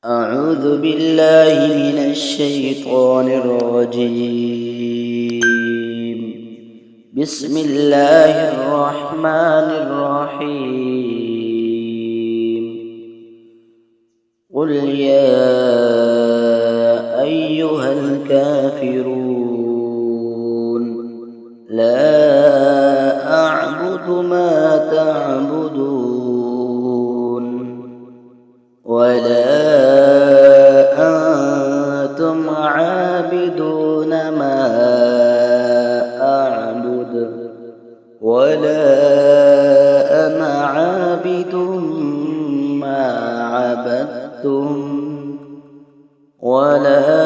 أعوذ بالله من الشيطان الرجيم. بسم الله الرحمن الرحيم. قل يا أيها الكافرون لا أعبد ما تعبدون ولا أنتم عابدون ما أعبد ولا أنا عابد ما عبدتم ولا